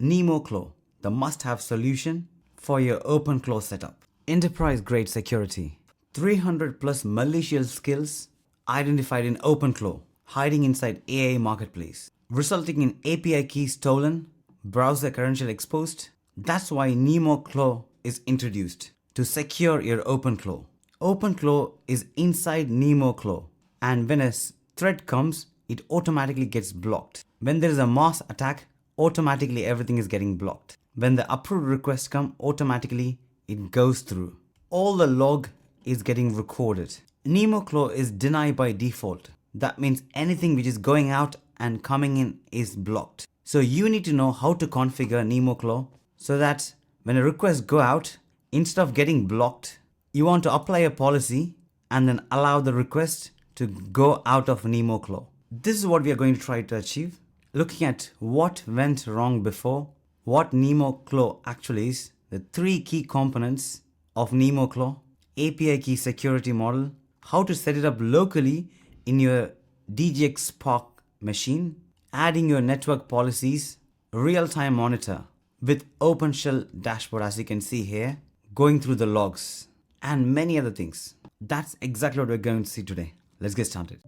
NemoClaw, the must-have solution for your OpenClaw setup. Enterprise-grade security. 300 plus malicious skills identified in OpenClaw, hiding inside AI Marketplace, resulting in API keys stolen, browser credential exposed. That's why NemoClaw is introduced, to secure your OpenClaw. OpenClaw is inside NemoClaw, and when a threat comes, it automatically gets blocked. When there is a mass attack, automatically everything is getting blocked. When the approved requests come, automatically it goes through. All the log is getting recorded. NemoClaw is denied by default. That means anything which is going out and coming in is blocked. So you need to know how to configure NemoClaw so that when a request go out, instead of getting blocked, you want to apply a policy and then allow the request to go out of NemoClaw. This is what we are going to try to achieve. Looking at what went wrong before, what NemoClaw actually is, the 3 key components of NemoClaw, API key security model, how to set it up locally in your DGX Spark machine, adding your network policies, real-time monitor with OpenShell dashboard as you can see here, going through the logs, and many other things. That's exactly what we're going to see today. Let's get started.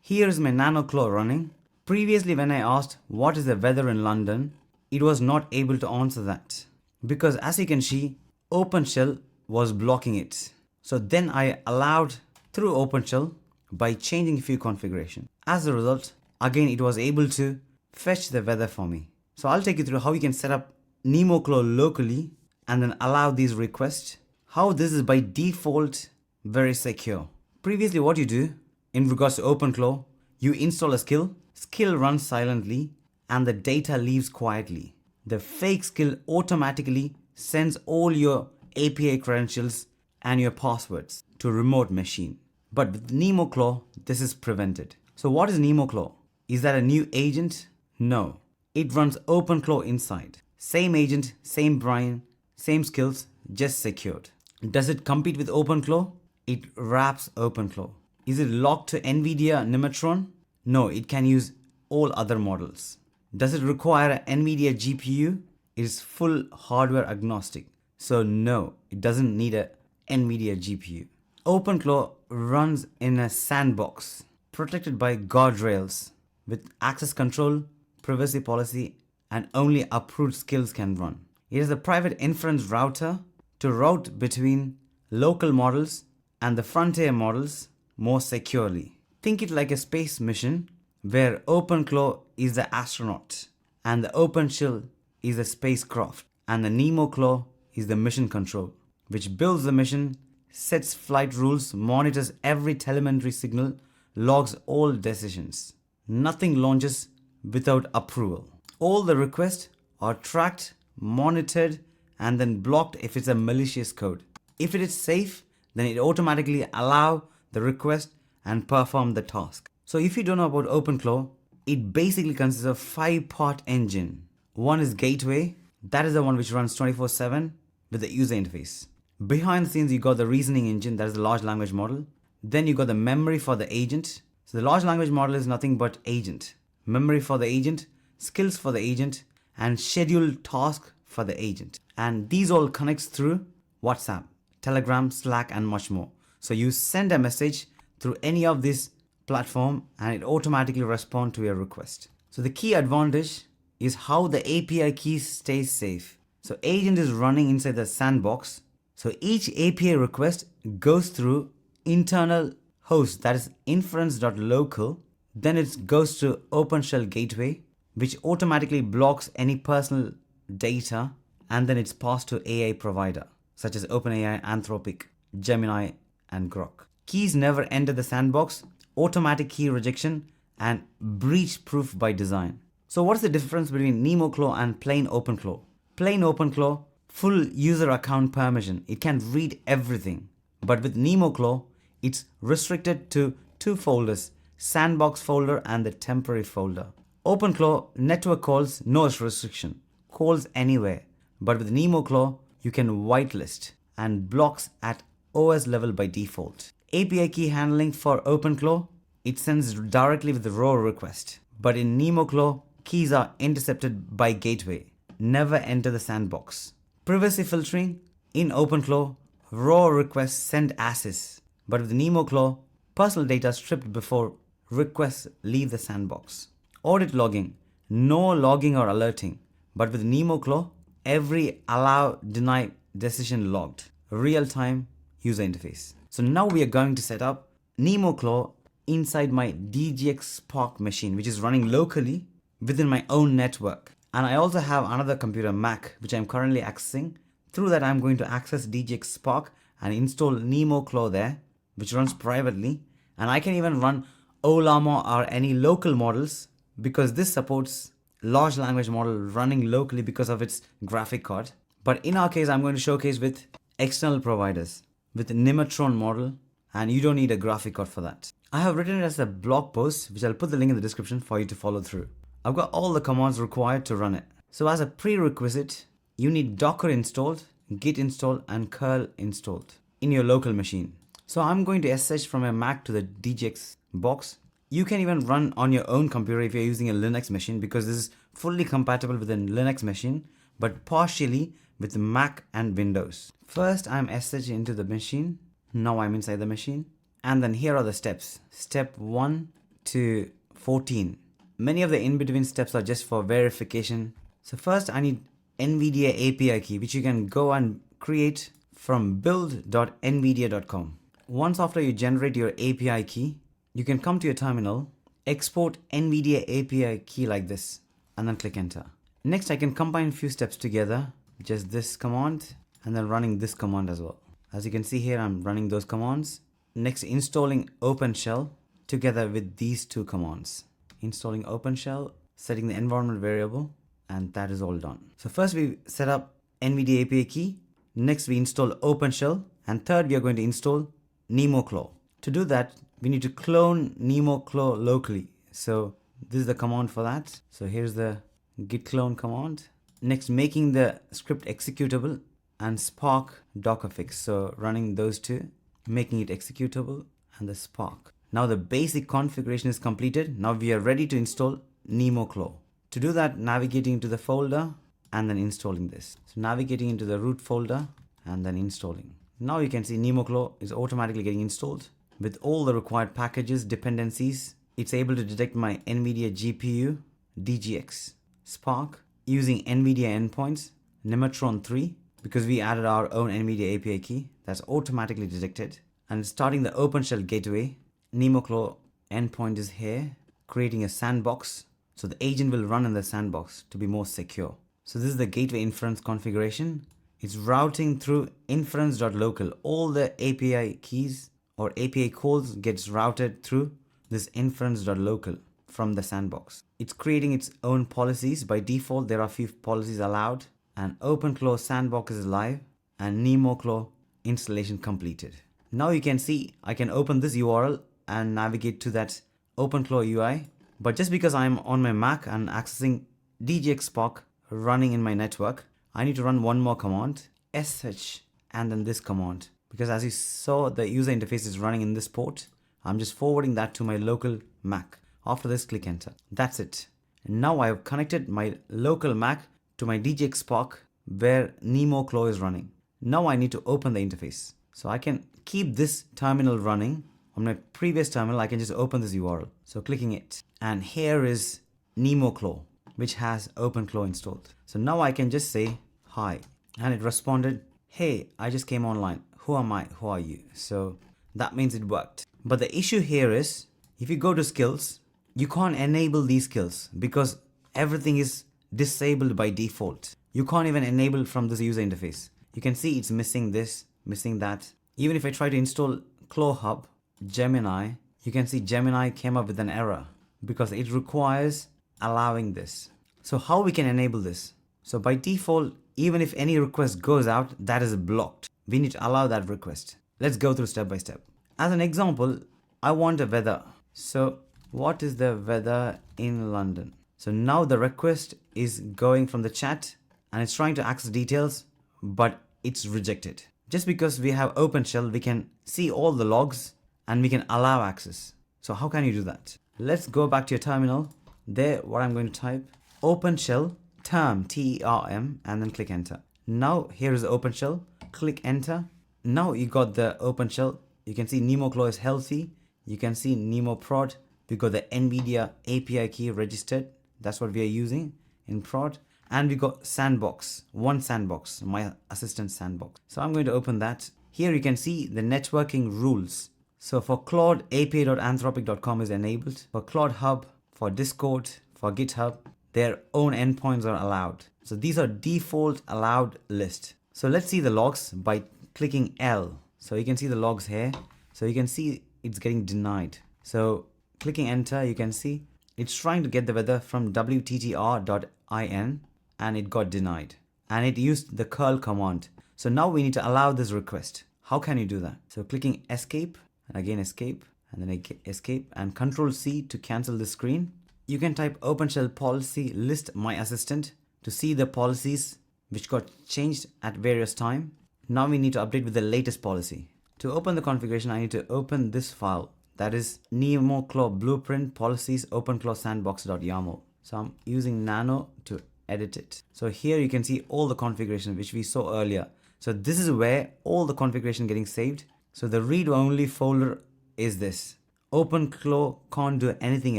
Here is my NanoClaw running. Previously when I asked what is the weather in London, it was not able to answer that, because as you can see, OpenShell was blocking it. So then I allowed through OpenShell by changing a few configuration. As a result, again it was able to fetch the weather for me. So I'll take you through how you can set up NemoClaw locally and then allow these requests. How this is by default very secure. Previously what you do in regards to OpenClaw, you install a skill runs silently and the data leaves quietly. The fake skill automatically sends all your API credentials and your passwords to a remote machine. But with NemoClaw, this is prevented. So what is NemoClaw? Is that a new agent? No. It runs OpenClaw inside. Same agent, same brain, same skills, just secured. Does it compete with OpenClaw? It wraps OpenClaw. Is it locked to NVIDIA Nematron? No, it can use all other models. Does it require an NVIDIA GPU? It is full hardware agnostic. So no, it doesn't need a NVIDIA GPU. OpenClaw runs in a sandbox, protected by guardrails, with access control, privacy policy, and only approved skills can run. It is a private inference router to route between local models and the frontier models more securely. Think it like a space mission where OpenClaw is the astronaut and the OpenShell is the spacecraft and the NemoClaw is the mission control, which builds the mission, sets flight rules, monitors every telemetry signal, logs all decisions. Nothing launches without approval. All the requests are tracked, monitored, and then blocked if it's a malicious code. If it is safe, then it automatically allows the request and perform the task. So if you don't know about OpenClaw, it basically consists of 5-part engine. One is gateway, that is the one which runs 24/7 with the user interface. Behind the scenes, you got the reasoning engine, that is the large language model. Then you got the memory for the agent. So the large language model is nothing but agent. Memory for the agent, skills for the agent, and scheduled task for the agent. And these all connects through WhatsApp, Telegram, Slack, and much more. So you send a message through any of this platform and it automatically responds to your request. So the key advantage is how the API key stays safe. So agent is running inside the sandbox. So each API request goes through internal host, that is inference.local. Then it goes to OpenShell gateway, which automatically blocks any personal data, and then it's passed to AI provider such as OpenAI, Anthropic, Gemini, and Grok. Keys never enter the sandbox, automatic key rejection, and breach proof by design. So what's the difference between NemoClaw and plain OpenClaw? Plain OpenClaw, full user account permission. It can read everything. But with NemoClaw, it's restricted to 2 folders, sandbox folder and the temporary folder. OpenClaw network calls, no restriction, calls anywhere. But with NemoClaw, you can whitelist and blocks at OS level by default. API key handling for OpenClaw, it sends directly with the raw request. But in NemoClaw, keys are intercepted by gateway. Never enter the sandbox. Privacy filtering in OpenClaw, raw requests send access, but with NemoClaw, personal data stripped before requests leave the sandbox. Audit logging, no logging or alerting, but with NemoClaw, every allow, deny decision logged. Real-time user interface. So now we are going to set up NemoClaw inside my DGX Spark machine, which is running locally within my own network. And I also have another computer, Mac, which I'm currently accessing. Through that, I'm going to access DGX Spark and install NemoClaw there, which runs privately. And I can even run Ollama or any local models because this supports large language model running locally because of its graphic card. But in our case, I'm going to showcase with external providers with Nematron model, and you don't need a graphic card for that. I have written it as a blog post, which I'll put the link in the description for you to follow through. I've got all the commands required to run it. So as a prerequisite, you need Docker installed, Git installed, and curl installed in your local machine. So I'm going to SSH from a Mac to the DGX box. You can even run on your own computer if you're using a Linux machine, because this is fully compatible with a Linux machine, but partially with Mac and Windows. First, I'm SSH into the machine. Now I'm inside the machine. And then here are the steps. Step 1 to 14. Many of the in-between steps are just for verification. So first I need NVIDIA API key, which you can go and create from build.nvidia.com. Once after you generate your API key, you can come to your terminal, export NVIDIA API key like this, and then click enter. Next, I can combine a few steps together, just this command, and then running this command as well. As you can see here, I'm running those commands. Next, installing OpenShell together with these two commands. Installing OpenShell, setting the environment variable, and that is all done. So first we set up NVIDIA API key. Next, we install OpenShell. And third, we are going to install NemoClaw. To do that, we need to clone NemoClaw locally. So this is the command for that. So here's the git clone command. Next, making the script executable and Spark Docker fix. So running those two, making it executable, and the Spark. Now the basic configuration is completed. Now we are ready to install NemoClaw. To do that, navigating into the folder and then installing this. So navigating into the root folder and then installing. Now you can see NemoClaw is automatically getting installed with all the required packages, dependencies. It's able to detect my NVIDIA GPU, DGX Spark, using NVIDIA endpoints, Nematron 3, because we added our own NVIDIA API key, that's automatically detected. And starting the OpenShell gateway, NemoClaw endpoint is here, creating a sandbox. So the agent will run in the sandbox to be more secure. So this is the gateway inference configuration. It's routing through inference.local. All the API keys or API calls gets routed through this inference.local from the sandbox. It's creating its own policies. By default, there are few policies allowed. And OpenClaw sandbox is live and NemoClaw installation completed. Now you can see I can open this URL and navigate to that OpenClaw UI. But just because I'm on my Mac and accessing DGX Spark running in my network, I need to run one more command, sh, and then this command. Because as you saw, the user interface is running in this port. I'm just forwarding that to my local Mac. After this, click enter. That's it. And now I've connected my local Mac to my DGX Spark where NemoClaw is running. Now I need to open the interface. So I can keep this terminal running. On my previous terminal, I can just open this URL. So clicking it. And here is NemoClaw, which has OpenClaw installed. So now I can just say hi. And it responded, hey, I just came online. Who am I? Who are you? So that means it worked. But the issue here is, if you go to skills, you can't enable these skills because everything is disabled by default. You can't even enable from this user interface. You can see it's missing this, missing that. Even if I try to install Claw Hub, Gemini, you can see Gemini came up with an error because it requires allowing this. So how we can enable this? So by default, even if any request goes out, that is blocked. We need to allow that request. Let's go through step by step. As an example, I want a weather. So what is the weather in London? So now the request is going from the chat and it's trying to access details, but it's rejected. Just because we have OpenShell, we can see all the logs and we can allow access. So how can you do that? Let's go back to your terminal. There, what I'm going to type, OpenShell term, TERM, and then click enter. Now here is the OpenShell, click enter. Now you got the OpenShell. You can see NemoClaw is healthy. You can see Nemo prod. We got the NVIDIA API key registered. That's what we are using in prod. And we got sandbox, one sandbox, my assistant sandbox. So I'm going to open that. Here you can see the networking rules. So for Claude, api.anthropic.com is enabled. For Claude Hub, for Discord, for GitHub, their own endpoints are allowed. So these are default allowed list. So let's see the logs by clicking L. So you can see the logs here. So you can see it's getting denied. So clicking enter, you can see it's trying to get the weather from wttr.in and it got denied. And it used the curl command. So now we need to allow this request. How can you do that? So clicking escape and again escape and then escape and Control C to cancel the screen. You can type OpenShell policy list my assistant to see the policies which got changed at various time. Now we need to update with the latest policy. To open the configuration, I need to open this file. That is NemoClaw blueprint policies OpenClaw sandbox.yaml. So I'm using nano to edit it. So here you can see all the configuration which we saw earlier. So this is where all the configuration getting saved. So the read only folder is this. OpenClaw can't do anything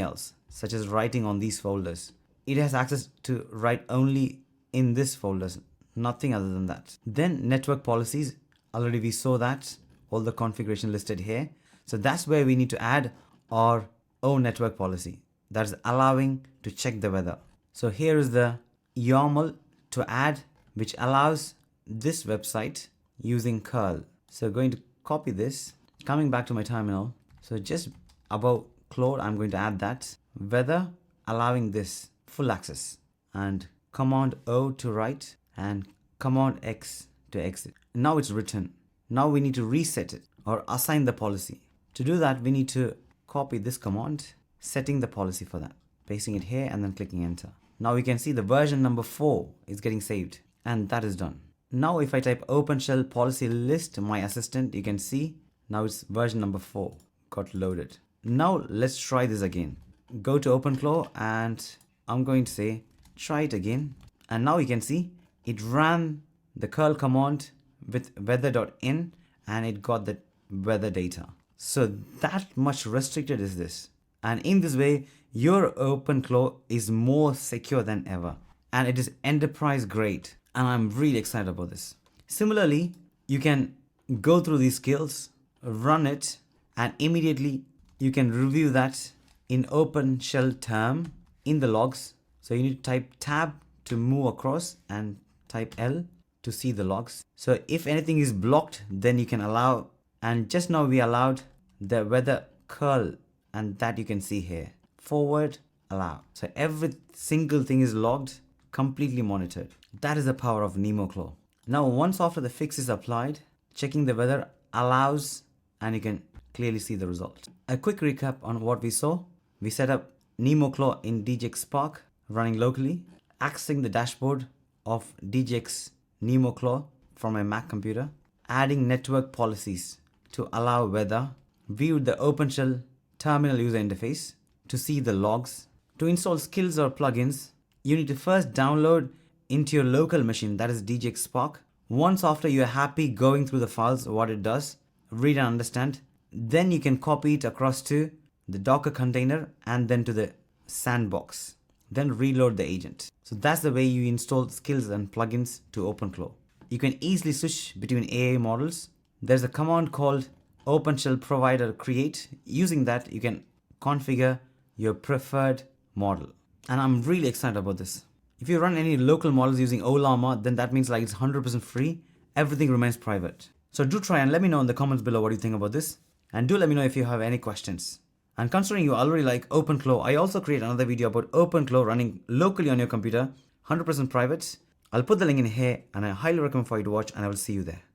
else, such as writing on these folders. It has access to write only in this folders, nothing other than that. Then network policies, already we saw that, all the configuration listed here. So that's where we need to add our own network policy. That's allowing to check the weather. So here is the YAML to add, which allows this website using curl. So going to copy this, coming back to my terminal. So just above Claude, I'm going to add that weather, allowing this full access, and Command O to write and Command X to exit. Now it's written. Now we need to reset it or assign the policy. To do that, we need to copy this command, setting the policy for that, pasting it here and then clicking enter. Now we can see the version number 4 is getting saved and that is done. Now if I type OpenShell policy list my assistant, you can see now it's version number 4 got loaded. Now let's try this again. Go to OpenClaw and I'm going to say try it again, and now you can see it ran the curl command with weather.in and it got the weather data. So that much restricted is this, and in this way your OpenClaw is more secure than ever and it is enterprise grade, and I'm really excited about this. Similarly, you can go through these skills, run it, and immediately you can review that in OpenShell term in the logs. So you need to type tab to move across and type L to see the logs. So if anything is blocked, then you can allow, and just now we allowed the weather curl, and that you can see here. Forward, allow. So every single thing is logged, completely monitored. That is the power of NemoClaw. Now once after the fix is applied, checking the weather allows, and you can clearly see the result. A quick recap on what we saw. We set up NemoClaw in DGX Spark, running locally, accessing the dashboard of DGX NemoClaw from my Mac computer, adding network policies to allow weather, viewed the OpenShell terminal user interface to see the logs. To install skills or plugins, you need to first download into your local machine, that is DGX Spark. Once after you are happy going through the files, what it does, read and understand, then you can copy it across to the Docker container and then to the sandbox. Then reload the agent. So that's the way you install skills and plugins to OpenClaw. You can easily switch between AI models. There's a command called OpenShell provider create. Using that, you can configure your preferred model. And I'm really excited about this. If you run any local models using Ollama, then that means like it's 100% free. Everything remains private. So do try and let me know in the comments below what you think about this. And do let me know if you have any questions. And considering you already like OpenClaw, I also create another video about OpenClaw running locally on your computer, 100% private. I'll put the link in here and I highly recommend for you to watch, and I will see you there.